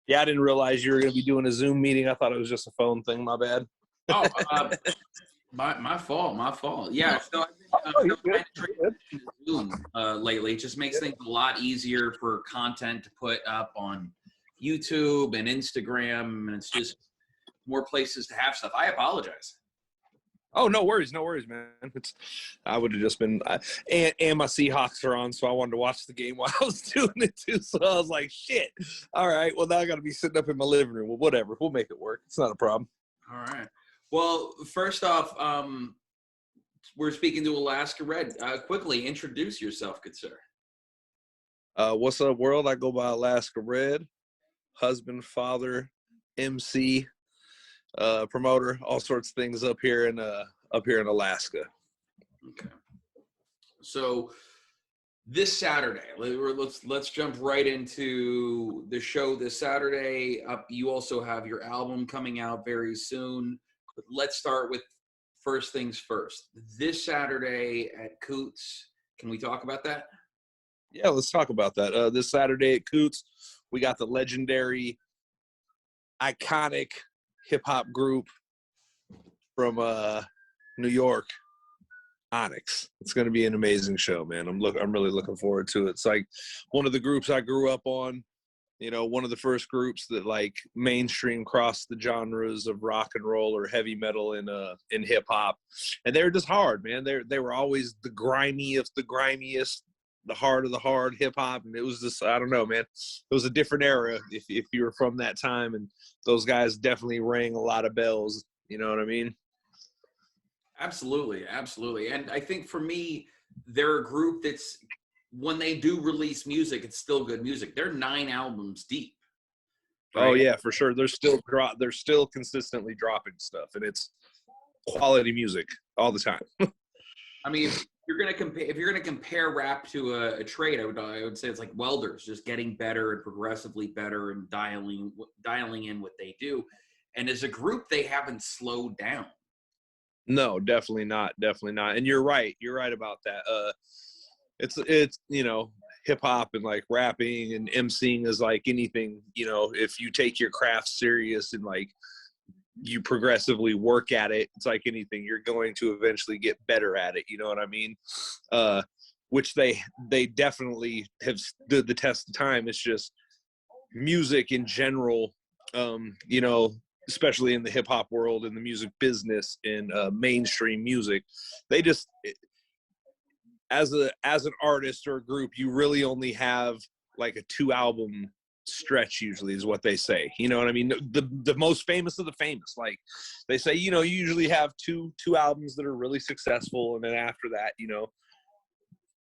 Yeah, I didn't realize you were going to be doing a Zoom meeting. I thought it was just a phone thing. My bad. Oh, my fault. Yeah, so I've been You're good. transitioning to Zoom lately. It just makes things a lot easier for content to put up on YouTube and Instagram, and it's just more places to have stuff. I apologize. Oh, no worries, man. I would have just been, and my Seahawks are on, so I wanted to watch the game while I was doing it too. So I was like, shit. All right, well now I got to be sitting up in my living room. Well, whatever, we'll make it work. It's not a problem. All right. Well, first off, we're speaking to Alaskan Red. Quickly introduce yourself, good sir. What's up, world? I go by Alaskan Red, husband, father, MC, promoter, all sorts of things up here in Alaska. Okay. So this Saturday, let's jump right into the show this Saturday. You also have your album coming out very soon. But let's start with first things first. This Saturday at Koot's, can we talk about that? Yeah, let's talk about that. This Saturday at Koot's, we got the legendary, iconic hip-hop group from New York, Onyx. It's going to be an amazing show, man. I'm really looking forward to it. It's like one of the groups I grew up on, you know, one of the first groups that like mainstream crossed the genres of rock and roll or heavy metal in hip hop. And they were just hard, man. They were always the grimiest, the hard of the hard hip hop. And it was just, I don't know, man. It was a different era if you were from that time, and those guys definitely rang a lot of bells. You know what I mean? Absolutely. And I think for me, they're a group that's, when they do release music, it's still good music. They're 9 albums deep. Right? Oh yeah, for sure. They're still consistently dropping stuff, and it's quality music all the time. I mean, if you're gonna compare rap to a trade, I would say it's like welders, just getting better and progressively better and dialing in what they do. And as a group, they haven't slowed down. No, definitely not. And you're right about that. It's you know, hip hop and like rapping and emceeing is like anything, you know, if you take your craft serious and like you progressively work at it, it's like anything, you're going to eventually get better at it, you know what I mean? Which they definitely have stood the test of time. It's just music in general, you know, especially in the hip hop world, in the music business, in mainstream music, they just, as an artist or a group, you really only have like a 2-album stretch usually is what they say. You know what I mean? The most famous of the famous, like they say, you know, you usually have two albums that are really successful, and then after that, you know,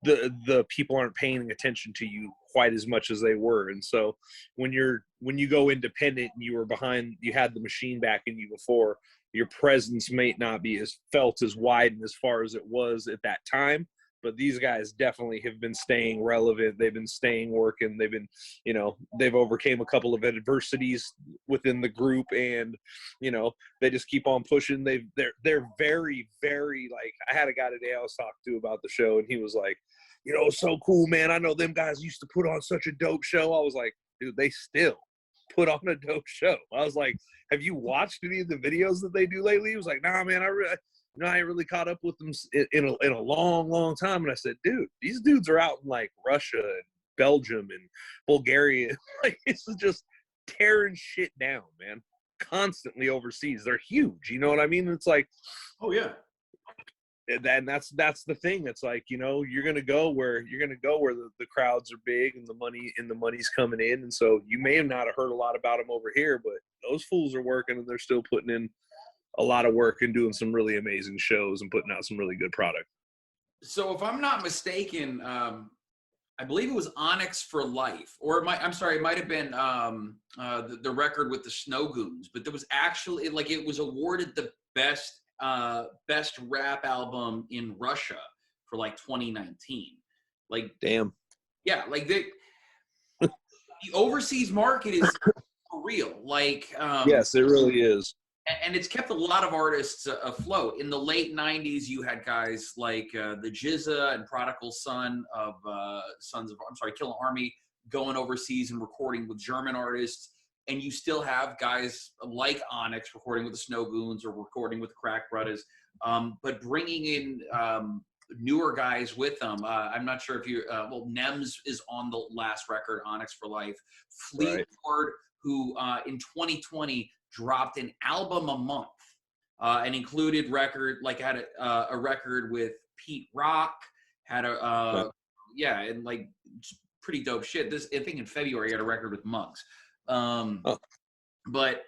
the people aren't paying attention to you quite as much as they were. And so when you go independent and you had the machine back in you before, your presence may not be as felt as wide and as far as it was at that time. But these guys definitely have been staying relevant. They've been staying working. They've been, you know, they've overcame a couple of adversities within the group, and, you know, they just keep on pushing. They're very, very, like, I had a guy today I was talking to about the show, and he was like, you know, it's so cool, man. I know them guys used to put on such a dope show. I was like, dude, they still put on a dope show. I was like, have you watched any of the videos that they do lately? He was like, nah, man, I ain't really caught up with them in a long, long time. And I said, dude, these dudes are out in like Russia and Belgium and Bulgaria. Like, this is just tearing shit down, man. Constantly overseas. They're huge. You know what I mean? It's like, oh yeah. And that's the thing. It's like, you know, you're gonna go where the crowds are big and the money's coming in. And so you may have not heard a lot about them over here, but those fools are working, and they're still putting in a lot of work and doing some really amazing shows and putting out some really good product. So if I'm not mistaken, I believe it was Onyx for Life, or it might have been the record with the Snow Goons, but there was actually, like, it was awarded the best rap album in Russia for like 2019. Like, damn. Yeah, like the overseas market is for real. Like, yes, it really is. And it's kept a lot of artists afloat. In the late 90s, you had guys like the Jizza and Prodigal Son of Kill Army going overseas and recording with German artists. and you still have guys like Onyx recording with the Snow Goons or recording with the Crack Brothers, but bringing in newer guys with them. I'm not sure if you, Nems is on the last record, Onyx for Life. Fleetwood, who in 2020 dropped an album a month and included had a record with Pete Rock, had and like pretty dope shit. I think in February he had a record with Muggs. But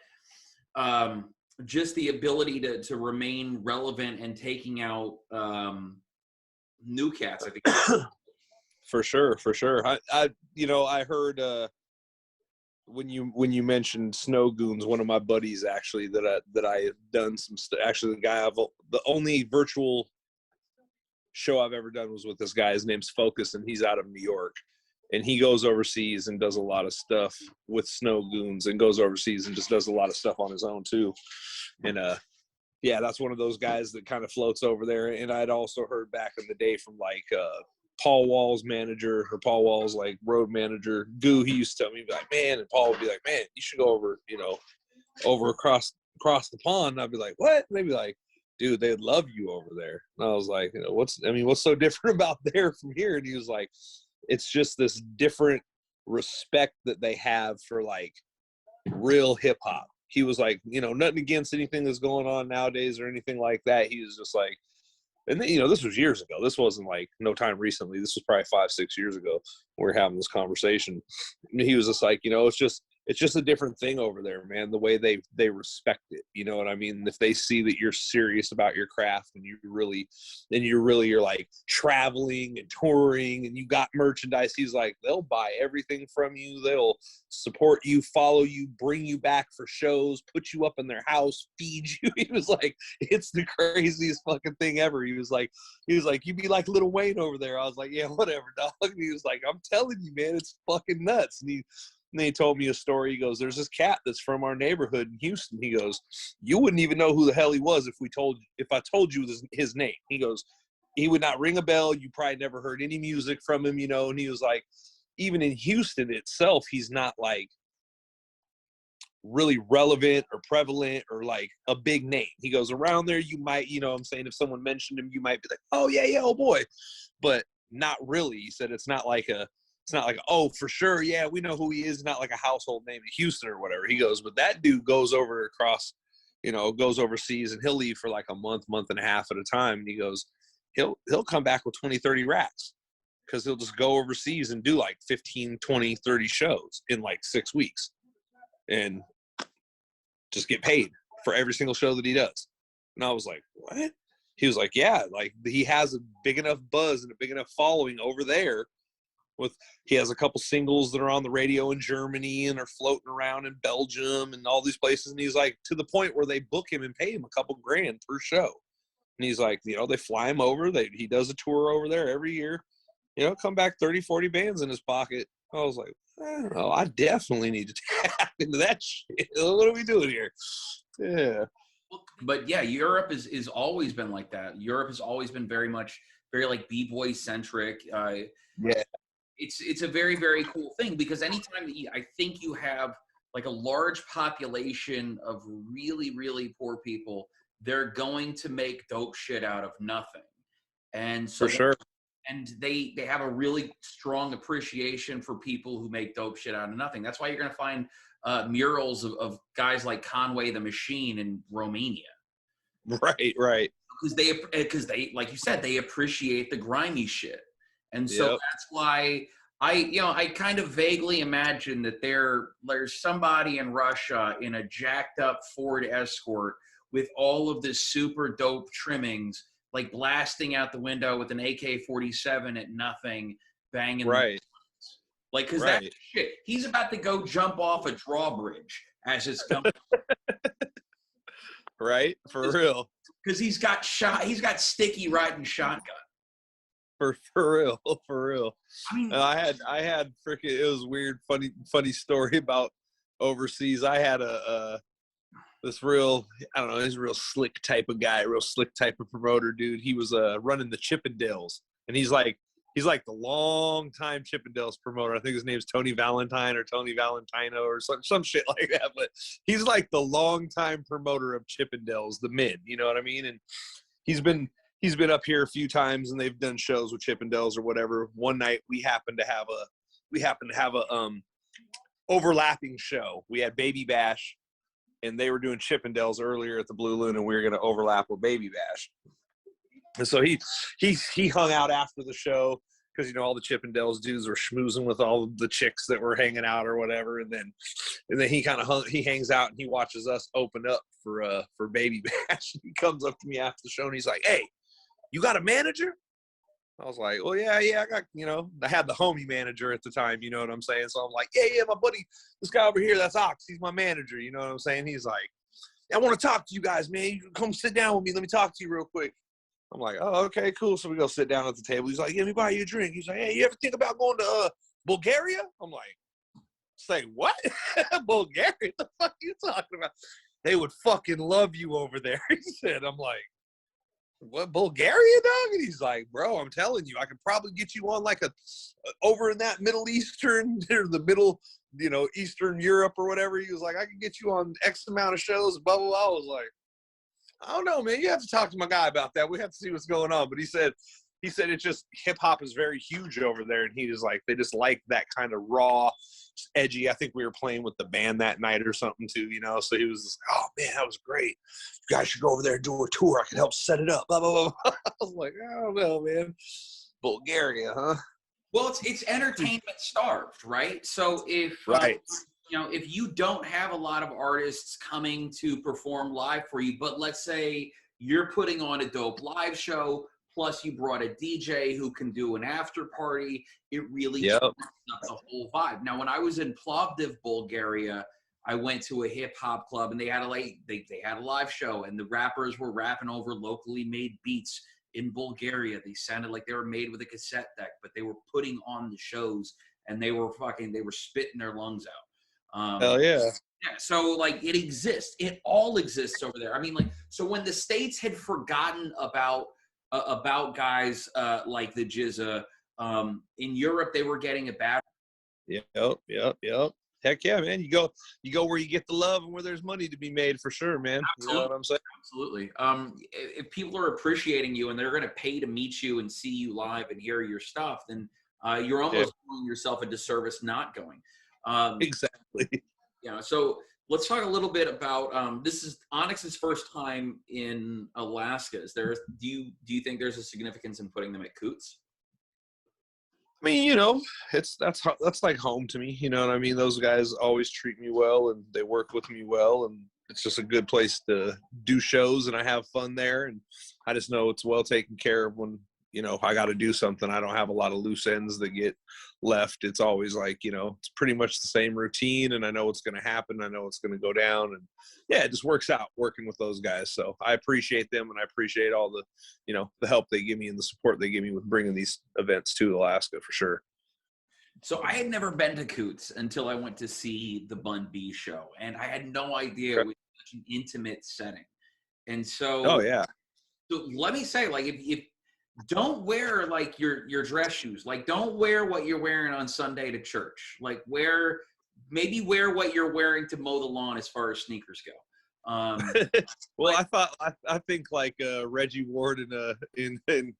just the ability to remain relevant and taking out new cats, I think. For sure. I heard when you mentioned Snow Goons, one of my buddies actually that I have done some actually the only virtual show I've ever done was with this guy. His name's Focus, and he's out of New York, and he goes overseas and does a lot of stuff with Snow Goons, and goes overseas and just does a lot of stuff on his own too. And that's one of those guys that kind of floats over there. And I'd also heard back in the day from like Paul Wall's manager, or Paul Wall's like road manager, Goo. He used to tell me, like, man, and Paul would be like, man, you should go over across the pond. And I'd be like, what? And they'd be like, dude, they'd love you over there. And I was like, what's so different about there from here? And he was like, it's just this different respect that they have for like real hip hop. He was like, nothing against anything that's going on nowadays or anything like that. He was just like, and then, this was years ago. This wasn't like no time recently. This was probably 5-6 years ago. We were having this conversation. And he was just like, it's just a different thing over there, man. The way they respect it, you know what I mean? If they see that you're serious about your craft and you're like traveling and touring and you got merchandise, he's like, they'll buy everything from you. They'll support you, follow you, bring you back for shows, put you up in their house, feed you. He was like, it's the craziest fucking thing ever. He was like, you be like Lil Wayne over there. I was like, yeah, whatever, dog. And he was like, I'm telling you, man, it's fucking nuts. And then he told me a story. He goes, there's this cat that's from our neighborhood in Houston. He goes, you wouldn't even know who the hell he was if I told you his name. He goes, he would not ring a bell. You probably never heard any music from him, And he was like, even in Houston itself, he's not like really relevant or prevalent or like a big name. He goes, around there, you might, I'm saying, if someone mentioned him, you might be like, oh yeah, oh boy, but not really. He said it's not like, oh, for sure, yeah, we know who he is. Not like a household name in Houston or whatever. He goes, but that dude goes goes overseas, and he'll leave for like a month and a half at a time. And he goes, he'll come back with 20, 30 racks, because he'll just go overseas and do like 15, 20, 30 shows in like 6 weeks and just get paid for every single show that he does. And I was like, what? He was like, yeah, like he has a big enough buzz and a big enough following over there. He has a couple singles that are on the radio in Germany and are floating around in Belgium and all these places. And he's like, to the point where they book him and pay him a couple grand per show. And he's like, they fly him over. He does a tour over there every year. Come back 30, 40 bands in his pocket. I was like, I don't know. I definitely need to tap into that shit. What are we doing here? Yeah. But yeah, Europe is always been like that. Europe has always been very like b-boy centric. Yeah. It's a very, very cool thing, because anytime that I think you have like a large population of really, really poor people, they're going to make dope shit out of nothing. And so for sure. And they have a really strong appreciation for people who make dope shit out of nothing. That's why you're going to find murals of guys like Conway the Machine in Romania. Right. Because they, like you said, they appreciate the grimy shit. And so that's why I kind of vaguely imagine that there's somebody in Russia in a jacked up Ford Escort with all of this super dope trimmings, like blasting out the window with an AK-47 at nothing, banging. Right. Like, because that shit, he's about to go jump off a drawbridge as it's coming. Right? For real. Because he's got Sticky riding shotgun. For real. I mean, I had freaking, it was weird, funny story about overseas. I had this real, I don't know, he's a real slick type of guy, real slick type of promoter dude. He was running the Chippendales, and he's like He's like the long time Chippendales promoter. I think his name's Tony Valentine or Tony Valentino or some shit like that. But he's like the long time promoter of Chippendales, the men. You know what I mean? And he's been up here a few times, and they've done shows with Chippendales or whatever. One night we happened to have a overlapping show. We had Baby Bash, and they were doing Chippendales earlier at the Blue Loon, and we were going to overlap with Baby Bash. And so he hung out after the show because, you know, all the Chippendales dudes were schmoozing with all the chicks that were hanging out or whatever. And then he kind of he hangs out and he watches us open up for Baby Bash. He comes up to me after the show and he's like, "Hey, you got a manager?" I was like, "Well, yeah, I got, you know," I had the homie manager at the time, you know what I'm saying? So I'm like, yeah, my buddy, this guy over here, that's Ox. He's my manager, you know what I'm saying? He's like, "I want to talk to you guys, man. You come sit down with me. Let me talk to you real quick." I'm like, "Oh, okay, cool." So we go sit down at the table. He's like, "Yeah, let me buy you a drink." He's like, "Hey, you ever think about going to Bulgaria?" I'm like, "Say what?" "Bulgaria? What the fuck are you talking about?" "They would fucking love you over there," he said. I'm like, "What, Bulgaria, dog?" And he's like, "Bro, I'm telling you, I could probably get you on like over in that Middle Eastern or the middle, you know, Eastern Europe or whatever." He was like, "I could get you on X amount of shows, blah, blah, blah." I was like, "I don't know, man. You have to talk to my guy about that. We have to see what's going on." But he said it's just hip hop is very huge over there. And he was like, they just like that kind of raw, edgy. I think we were playing with the band that night or something too, you know? So he was just, "Oh man, that was great. You guys should go over there and do a tour. I can help set it up, blah, blah, blah." I was like, "I don't know, man. Bulgaria, huh?" Well, it's entertainment starved, right? So if Right. you know, if you don't have a lot of artists coming to perform live for you, but let's say you're putting on a dope live show, plus you brought a DJ who can do an after party, it really Yep. changes up the whole vibe. Now, when I was in Plovdiv, Bulgaria, I went to a hip hop club and they had a live show, and the rappers were rapping over locally made beats in Bulgaria. They sounded like they were made with a cassette deck, but they were putting on the shows and they were spitting their lungs out. Hell yeah. Yeah, so like it exists. It all exists over there. I mean, like, so when the States had forgotten about guys like the Jizza, in Europe they were getting a bad. Yep. Heck yeah, man. You go where you get the love and where there's money to be made, for sure, man. Absolutely. You know what I'm saying? Absolutely. If people are appreciating you and they're going to pay to meet you and see you live and hear your stuff, then you're almost doing yourself a disservice not going. Exactly. You know, so let's talk a little bit about this is Onyx's first time in Alaska. Do you think there's a significance in putting them at Koot's? I mean, you know, that's like home to me. You know what I mean? Those guys always treat me well and they work with me well, and it's just a good place to do shows, and I have fun there, and I just know it's well taken care of. When, you know, I got to do something, I don't have a lot of loose ends that get left. It's always like, you know, it's pretty much the same routine, and I know what's going to happen. I know what's going to go down, and yeah, it just works out working with those guys. So I appreciate them, and I appreciate all the, you know, the help they give me and the support they give me with bringing these events to Alaska, for sure. So I had never been to Koot's until I went to see the Bun B show, and I had no idea it was such an intimate setting. And so, Oh yeah. So let me say, like, if don't wear like your dress shoes, like don't wear what you're wearing on Sunday to church. Like maybe wear what you're wearing to mow the lawn as far as sneakers go. Well, I think like Reggie Ward and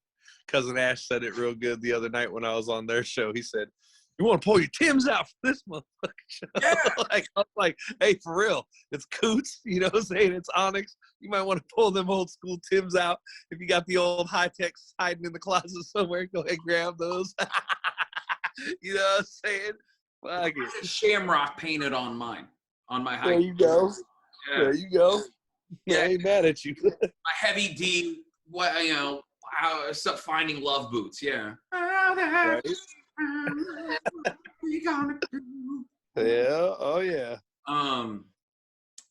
Cousin Ash said it real good the other night when I was on their show. He said, "You want to pull your Timbs out for this motherfucker show?" Yeah. I'm like, hey, for real, it's Coots, you know what I'm saying? It's Onyx. You might want to pull them old school Timbs out. If you got the old high-techs hiding in the closet somewhere, go ahead and grab those. You know what I'm saying? Fuck it. Shamrock painted on mine, on my high. There you go. Yeah. There you go. Yeah. I ain't mad at you. My heavy D, what, you know, finding love boots. Yeah. Right? We gonna do? Yeah. Oh yeah.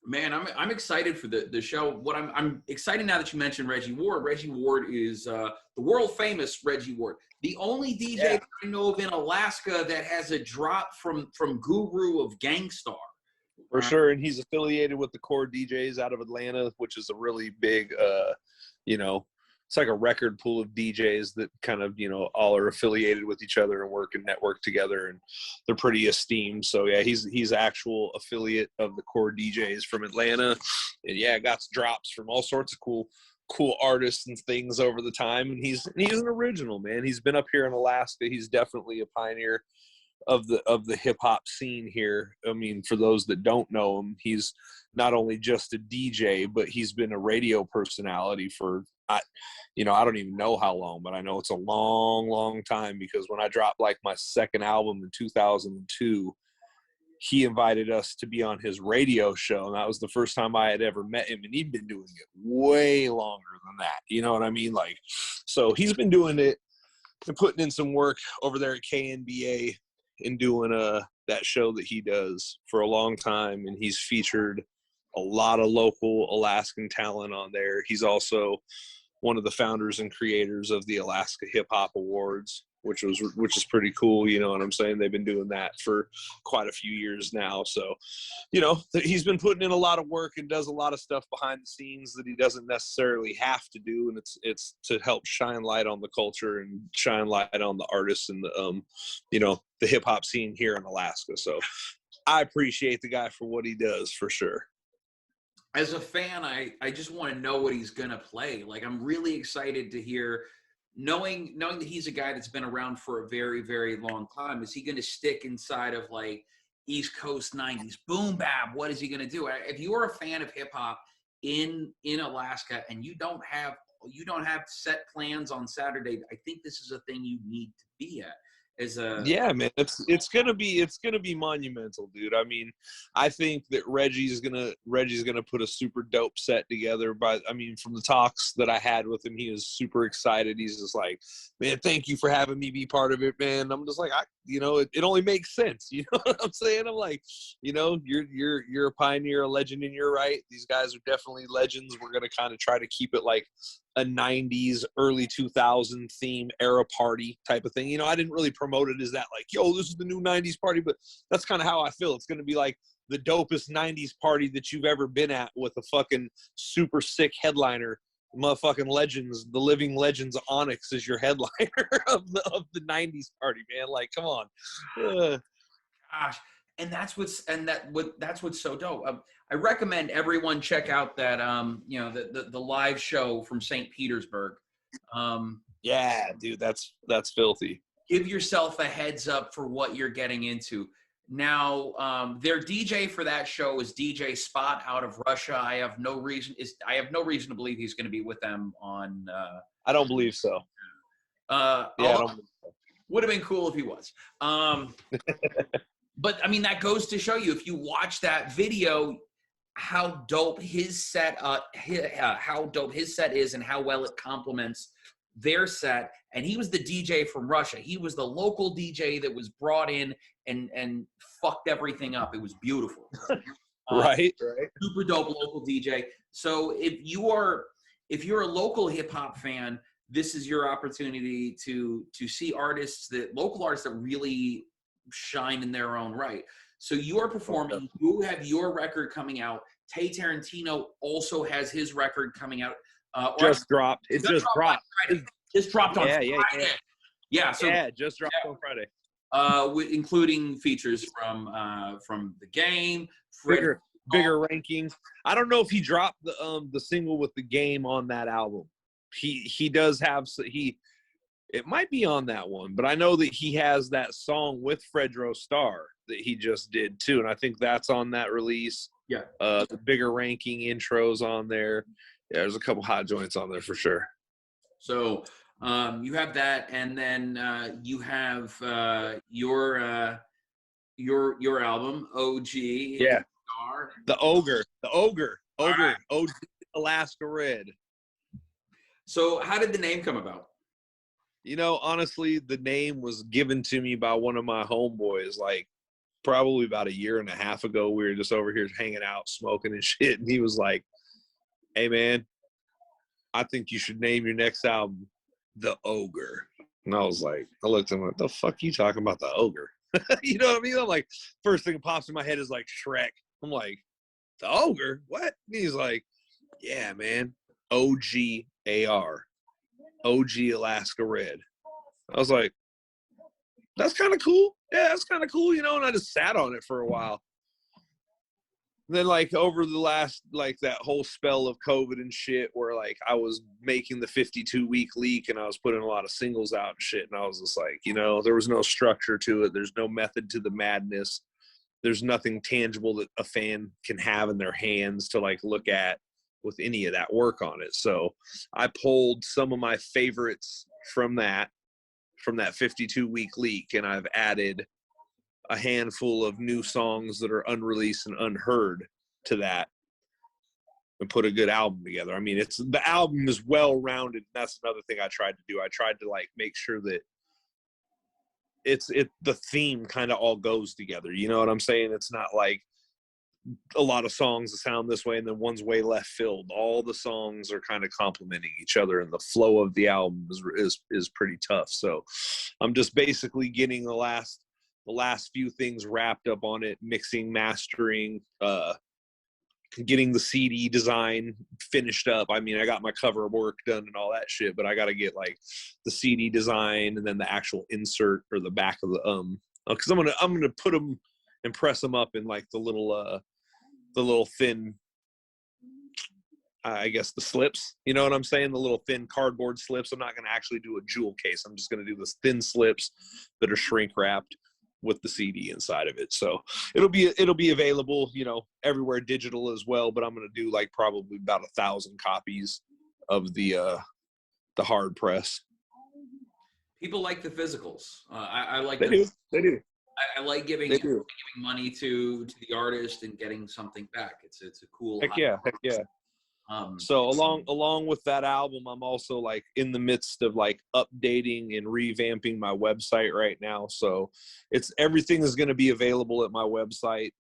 Man, I'm excited for the show. What I'm excited now that you mentioned Reggie Ward. Reggie Ward is the world famous Reggie Ward, the only DJ that I know of in Alaska that has a drop from Guru of Gangstar. For sure, and he's affiliated with the Core DJs out of Atlanta, which is a really big, you know, it's like a record pool of DJs that kind of, you know, all are affiliated with each other and work and network together, and they're pretty esteemed. So yeah, he's actual affiliate of the core DJs from Atlanta, and yeah, got drops from all sorts of cool artists and things over the time. And he's an original, man. He's been up here in Alaska. He's definitely a pioneer of the hip hop scene here. I mean, for those that don't know him, he's not only just a DJ, but he's been a radio personality for, I don't even know how long, but I know it's a long time, because when I dropped like my second album in 2002, he invited us to be on his radio show, and that was the first time I had ever met him, and he'd been doing it way longer than that. You know what I mean? Like, so he's been doing it and putting in some work over there at KNBA and doing that show that he does for a long time, and he's featured a lot of local Alaskan talent on there. He's also one of the founders and creators of the Alaska Hip Hop Awards, which is pretty cool. You know what I'm saying? They've been doing that for quite a few years now. So, you know, he's been putting in a lot of work and does a lot of stuff behind the scenes that he doesn't necessarily have to do. And it's to help shine light on the culture and shine light on the artists and the, the hip hop scene here in Alaska. So I appreciate the guy for what he does, for sure. As a fan, I just want to know what he's going to play. Like, I'm really excited to hear, knowing that he's a guy that's been around for a very, very long time. Is he going to stick inside of like East Coast 90s boom bap? What is he going to do? If you are a fan of hip hop in Alaska and you don't have set plans on Saturday, I think this is a thing you need to be at. Yeah, man, it's gonna be monumental, dude. I mean, I think that Reggie's gonna put a super dope set together. But I mean, from the talks that I had with him, he was super excited. He's just like, man, thank you for having me be part of it, man. I'm just like, it only makes sense. You know what I'm saying? I'm like, you're a pioneer, a legend in your right. These guys are definitely legends. We're gonna kind of try to keep it like a 90s, early 2000 theme era party type of thing. I didn't really promote it as that, like, yo, this is the new 90s party, but that's kind of how I feel. It's going to be like the dopest 90s party that you've ever been at, with a fucking super sick headliner. Motherfucking legends, the living legends. Onyx is your headliner of the 90s party, man. Like, come on. Gosh. And that's what's so dope. I recommend everyone check out that the live show from St. Petersburg. Yeah, dude, that's filthy. Give yourself a heads up for what you're getting into. Now, their DJ for that show is DJ Spot out of Russia. I have no reason to believe he's going to be with them on. I don't believe so. I don't believe so. Would have been cool if he was. But I mean, that goes to show you, if you watch that video, how dope his set is, and how well it complements their set. And he was the DJ from Russia. He was the local DJ that was brought in and fucked everything up. It was beautiful. Right. Super dope local DJ. So if you're a local hip hop fan, this is your opportunity to see local artists that really shine in their own right. So you are performing. You have your record coming out. Tayy Tarantino also has his record coming out. Just dropped. It just dropped. Just dropped on Friday. Yeah. Just dropped on Friday. Including features from The Game, bigger rankings. I don't know if he dropped the single with The Game on that album. He does have it might be on that one, but I know that he has that song with Fredro Starr that he just did too, and I think that's on that release. Yeah. The bigger ranking intros on there. Yeah, there's a couple hot joints on there for sure. So you have that, and then you have your album OG. Yeah. The Ogre. Right. OG Alaska Red. So how did the name come about? Honestly, the name was given to me by one of my homeboys, like probably about a year and a half ago. We were just over here hanging out, smoking and shit. And he was like, hey, man, I think you should name your next album The Ogre. And I was like, I looked at him like, the fuck you talking about, The Ogre? You know what I mean? I'm like, first thing that pops in my head is like Shrek. I'm like, The Ogre? What? And he's like, yeah, man, OGAR. OG Alaska Red. I was like, that's kind of cool. Yeah, that's kind of cool, you know, and I just sat on it for a while. Then like over the last, like that whole spell of COVID and shit, where like I was making the 52-week leak and I was putting a lot of singles out and shit, and I was just like, you know, there was no structure to it. There's no method to the madness. There's nothing tangible that a fan can have in their hands to like look at with any of that work on it. So I pulled some of my favorites from that 52-week leak, and I've added a handful of new songs that are unreleased and unheard to that, and put a good album together. I mean, the album is well rounded. That's another thing I tried to do. I tried to like make sure that the theme kind of all goes together. You know what I'm saying? It's not like a lot of songs that sound this way and then one's way left field. All the songs are kind of complementing each other, and the flow of the album is pretty tough. So I'm just basically getting the last few things wrapped up on it, mixing, mastering, getting the CD design finished up. I mean, I got my cover work done and all that shit, but I got to get like the CD design and then the actual insert or the back of the because I'm gonna put them and press them up in like the little thin, I guess the slips, you know what I'm saying? The little thin cardboard slips. I'm not going to actually do a jewel case. I'm just going to do this thin slips that are shrink wrapped with the CD inside of it. So it'll be available, you know, everywhere digital as well. But I'm going to do like probably about 1,000 copies of the hard press. People like the physicals. I like They do. I like giving money to the artist and getting something back. It's a cool. Heck yeah. So along with that album, I'm also like in the midst of like updating and revamping my website right now. So everything is going to be available at my website,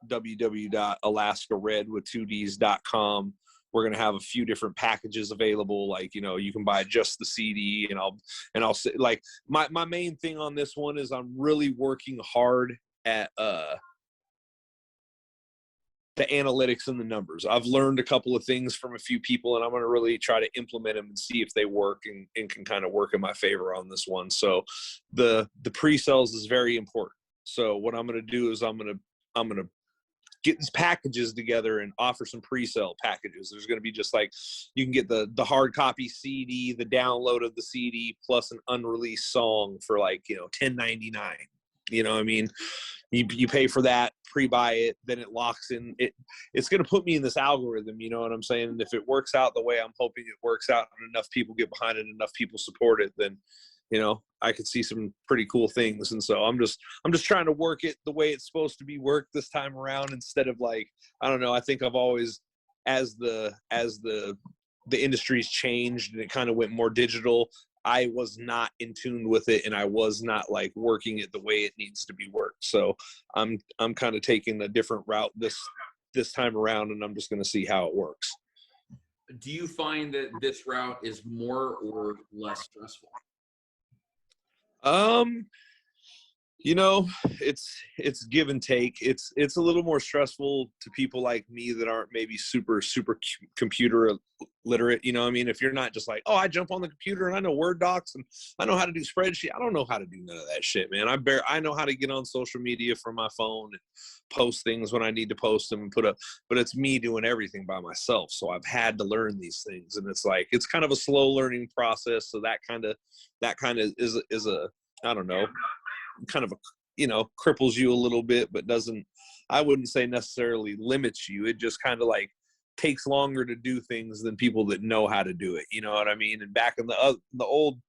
www.alaskared.com. We're going to have a few different packages available. Like, you know, you can buy just the CD, and I'll say like my main thing on this one is I'm really working hard at the analytics and the numbers. I've learned a couple of things from a few people, and I'm going to really try to implement them and see if they work and can kind of work in my favor on this one. So the pre-sales is very important. So what I'm going to do is I'm going to get these packages together and offer some pre-sale packages. There's going to be just like, you can get the hard copy CD, the download of the CD, plus an unreleased song for like, you know, $10.99. You know what I mean? You pay for that, pre-buy it, then it locks in. It's going to put me in this algorithm, you know what I'm saying? And if it works out the way I'm hoping it works out, and enough people get behind it, enough people support it, then, you know, I could see some pretty cool things. And so I'm just trying to work it the way it's supposed to be worked this time around, instead of like, I don't know, I think I've always, as the industry's changed and it kind of went more digital, I was not in tune with it, and I was not like working it the way it needs to be worked. So I'm kind of taking a different route this time around, and I'm just going to see how it works. Do you find that this route is more or less stressful? You know, it's give and take. It's a little more stressful to people like me that aren't maybe super computer literate. You know what I mean? If you're not just like, oh, I jump on the computer and I know Word docs and I know how to do spreadsheet. I don't know how to do none of that shit, man. I know how to get on social media from my phone and post things when I need to post them and but it's me doing everything by myself. So I've had to learn these things, and it's like, it's kind of a slow learning process. So that kind of is a, I don't know, kind of a, you know, cripples you a little bit, but I wouldn't say necessarily limits you. It just kind of like takes longer to do things than people that know how to do it. You know what I mean? And back in the old,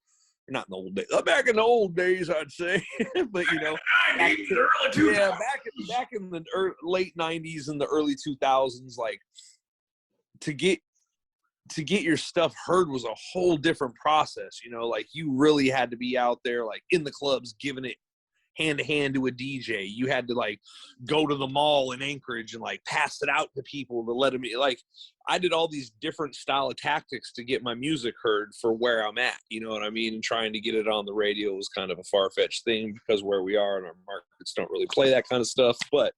not in the old days, back in the old days, I'd say, but you know, back in the late 90s and the early 2000s, like to get your stuff heard was a whole different process. You know, like you really had to be out there like in the clubs giving it hand to hand to a DJ. You had to like go to the mall in Anchorage and like pass it out to people to let them, like, I did all these different style of tactics to get my music heard for where I'm at, you know what I mean? And trying to get it on the radio was kind of a far-fetched thing because where we are and our markets don't really play that kind of stuff, but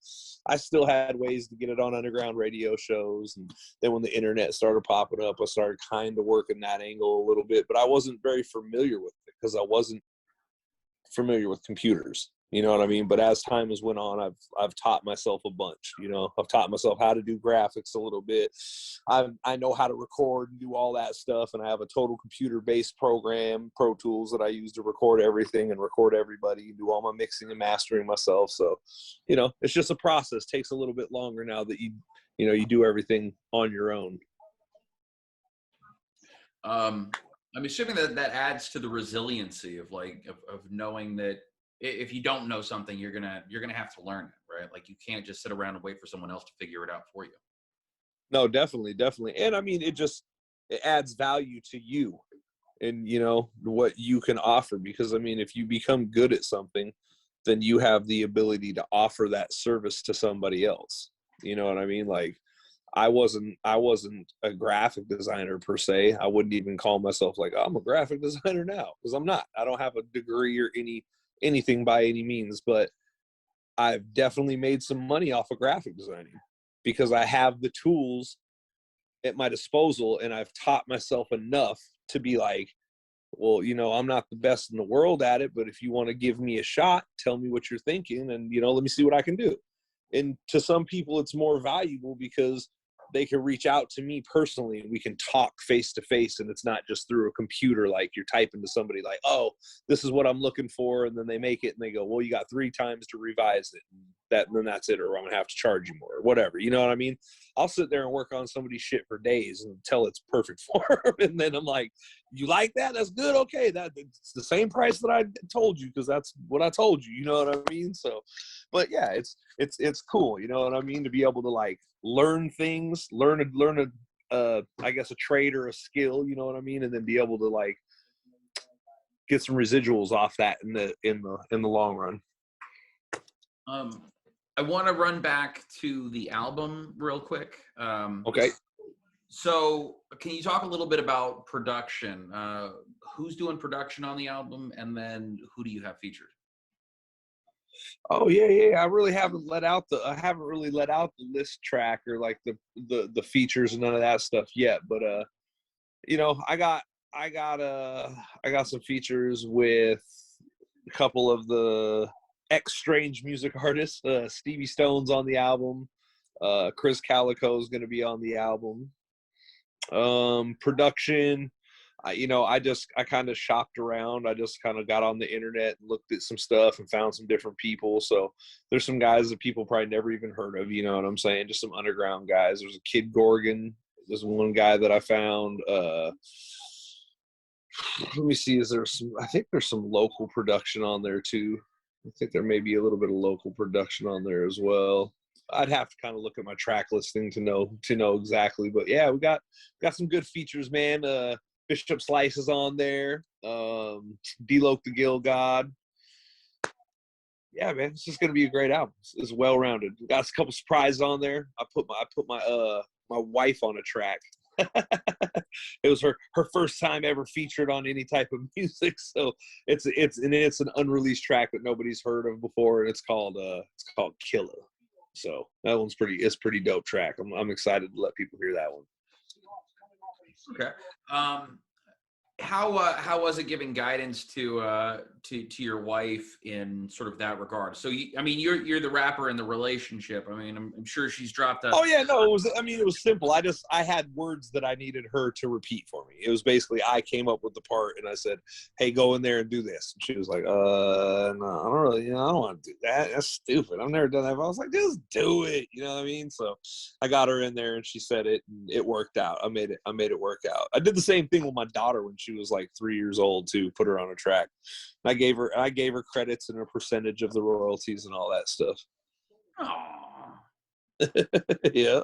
I still had ways to get it on underground radio shows. And then when the internet started popping up, I started kind of working that angle a little bit, but I wasn't very familiar with it because I wasn't familiar with computers, you know what I mean? But as time has went on, I've taught myself a bunch, you know. I've taught myself how to do graphics a little bit. I know how to record and do all that stuff, and I have a total computer-based program, Pro Tools, that I use to record everything and record everybody and do all my mixing and mastering myself. So, you know, it's just a process. It takes a little bit longer now that you do everything on your own. I'm assuming that adds to the resiliency of like of knowing that if you don't know something, you're gonna have to learn it, right? Like you can't just sit around and wait for someone else to figure it out for you. No, definitely. And I mean, it adds value to you and, you know, what you can offer, because I mean, if you become good at something, then you have the ability to offer that service to somebody else. You know what I mean? Like, I wasn't a graphic designer per se. I wouldn't even call myself like, oh, I'm a graphic designer now, because I'm not. I don't have a degree or anything by any means, but I've definitely made some money off of graphic designing because I have the tools at my disposal, and I've taught myself enough to be like, well, you know, I'm not the best in the world at it, but if you want to give me a shot, tell me what you're thinking, and, you know, let me see what I can do. And to some people, it's more valuable because they can reach out to me personally and we can talk face to face, and it's not just through a computer, like you're typing to somebody like, oh, this is what I'm looking for, and then they make it and they go, well, you got 3 times to revise it, and then that's it, or I'm gonna have to charge you more, or whatever, you know what I mean? I'll sit there and work on somebody's shit for days until it's perfect for them, and then I'm like, you like that? That's good. Okay, it's the same price that I told you, because that's what I told you, you know what I mean? So, but yeah, it's cool, you know what I mean, to be able to like learn things, learn a I guess a trade or a skill, you know what I mean, and then be able to like get some residuals off that in the long run. I want to run back to the album real quick. Okay. So can you talk a little bit about production? Who's doing production on the album, and then who do you have featured? Oh yeah. I haven't really let out the list track or like the features and none of that stuff yet. But you know, I got some features with a couple of the strange music artists. Stevie Stone's on the album. Chris Calico's gonna be on the album. Production, I kind of shopped around. I just kind of got on the internet and looked at some stuff and found some different people. So there's some guys that people probably never even heard of, you know what I'm saying? Just some underground guys. There's a Kid Gorgon. There's one guy that I found. Let me see, I think there's some local production on there too. I think there may be a little bit of local production on there as well. I'd have to kind of look at my track listing to know exactly, but yeah, we got some good features, man. Bishop Slice is on there. D-Loke the Gill God. Yeah, man, it's just gonna be a great album. It's well rounded. Got a couple surprises on there. I put my wife on a track. It was her first time ever featured on any type of music, so it's an unreleased track that nobody's heard of before, and it's called Killer. So that one's pretty dope track. I'm excited to let people hear that one. Okay. How was it giving guidance to your wife in sort of that regard? So you're the rapper in the relationship. I mean, I'm sure she's dropped. Oh yeah, no, it was simple. I had words that I needed her to repeat for me. It was basically, I came up with the part and I said, hey, go in there and do this. And she was like, no, I don't really, I don't want to do that. That's stupid. I've never done that. But I was like, just do it. You know what I mean? So I got her in there and she said it, and it worked out. I made it work out. I did the same thing with my daughter when she was like 3 years old to put her on a track. And I gave her credits and a percentage of the royalties and all that stuff. Aww. Yeah.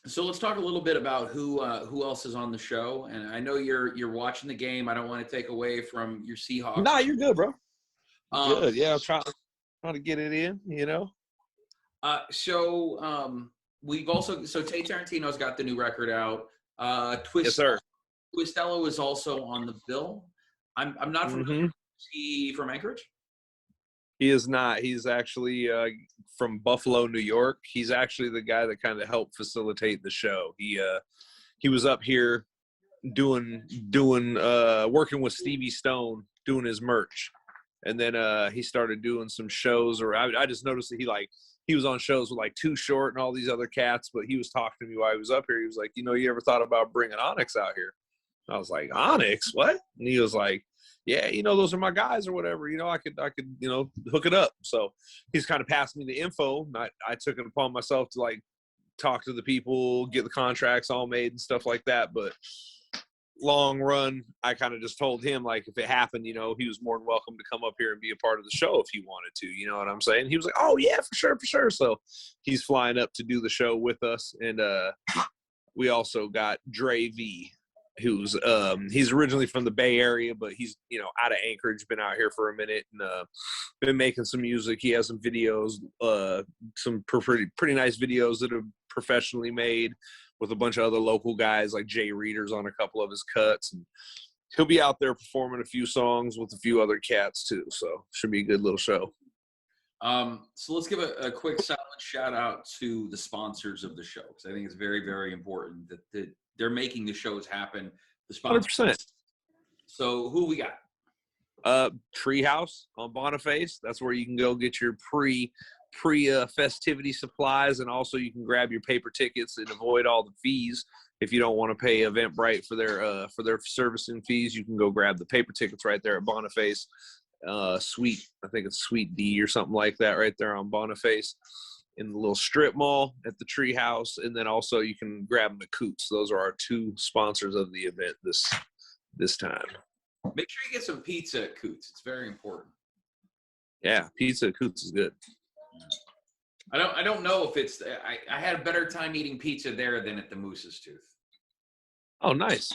So let's talk a little bit about who else is on the show. And I know you're watching the game. I don't want to take away from your Seahawks. Nah, you're good, bro. Um, Good. Yeah, I'm trying to get it in. You know. We've also Tayy Tarantino's got the new record out. Yes, sir. Twistello is also on the bill. I'm not familiar. Hmm. Is he from Anchorage? He is not. He's actually from Buffalo, New York. He's actually the guy that kind of helped facilitate the show. He was up here doing working with Stevie Stone doing his merch, and then he started doing some shows. Or I just noticed that he was on shows with like Too Short and all these other cats. But he was talking to me while he was up here. He was like, you ever thought about bringing Onyx out here? I was like, Onyx, what? And he was like, yeah, those are my guys or whatever. I could, hook it up. So he's kind of passed me the info. I took it upon myself to like talk to the people, get the contracts all made and stuff like that. But long run, I kind of just told him, like, if it happened, he was more than welcome to come up here and be a part of the show if he wanted to. You know what I'm saying? He was like, oh yeah, for sure. So he's flying up to do the show with us. And we also got Dre V, who's he's originally from the Bay Area, but he's out of Anchorage, been out here for a minute, and been making some music. He has some videos, some pretty nice videos that are professionally made with a bunch of other local guys like Jay Readers on a couple of his cuts, and he'll be out there performing a few songs with a few other cats too. So should be a good little show. So let's give a quick silent shout out to the sponsors of the show, because I think it's very, very important that they're making the shows happen. The sponsors. 100%. So who we got? Treehouse on Boniface. That's where you can go get your pre festivity supplies, and also you can grab your paper tickets and avoid all the fees. If you don't want to pay Eventbrite for their servicing fees, you can go grab the paper tickets right there at Boniface. I think it's Suite D or something like that right there on Boniface in the little strip mall at the Treehouse. And then also you can grab them at Koot. Those are our two sponsors of the event this time. Make sure you get some pizza at Koot's. It's very important. Yeah, pizza at Koot's is good. I don't know if it's I had a better time eating pizza there than at the Moose's Tooth. Oh, nice.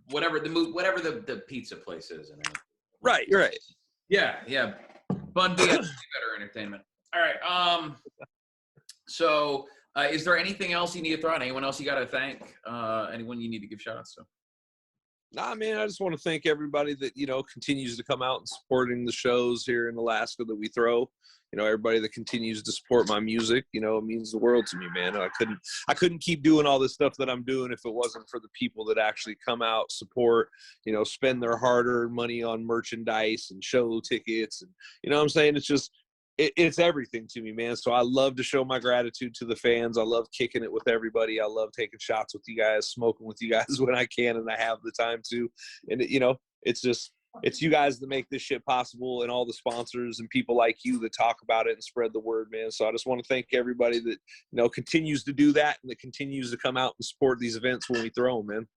Whatever the pizza place is. Right, you're right. Yeah. Bun B has better entertainment. All right. So is there anything else you need to throw out? Anyone else you got to thank? Anyone you need to give shout outs to? Nah, man, I just want to thank everybody that, continues to come out and supporting the shows here in Alaska that we throw. Everybody that continues to support my music, it means the world to me, man. I couldn't keep doing all this stuff that I'm doing if it wasn't for the people that actually come out, support, spend their hard-earned money on merchandise and show tickets. And, what I'm saying? It's just, it's everything to me, man. So I love to show my gratitude to the fans. I love kicking it with everybody. I love taking shots with you guys, smoking with you guys when I can and I have the time to. And, it's you guys that make this shit possible, and all the sponsors and people like you that talk about it and spread the word, man. So I just want to thank everybody that, continues to do that and that continues to come out and support these events when we throw them, man.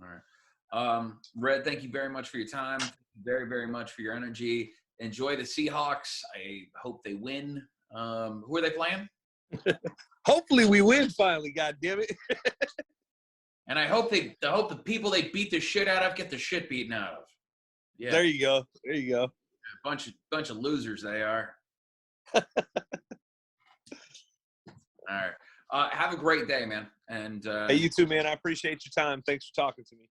All right. Red, thank you very much for your time. Very, very much for your energy. Enjoy the Seahawks. I hope they win. Who are they playing? Hopefully we win finally, God damn it. And I hope the people they beat the shit out of get the shit beaten out of. Yeah. There you go. A bunch of losers they are. All right. Have a great day, man. And hey, you too, man. I appreciate your time. Thanks for talking to me.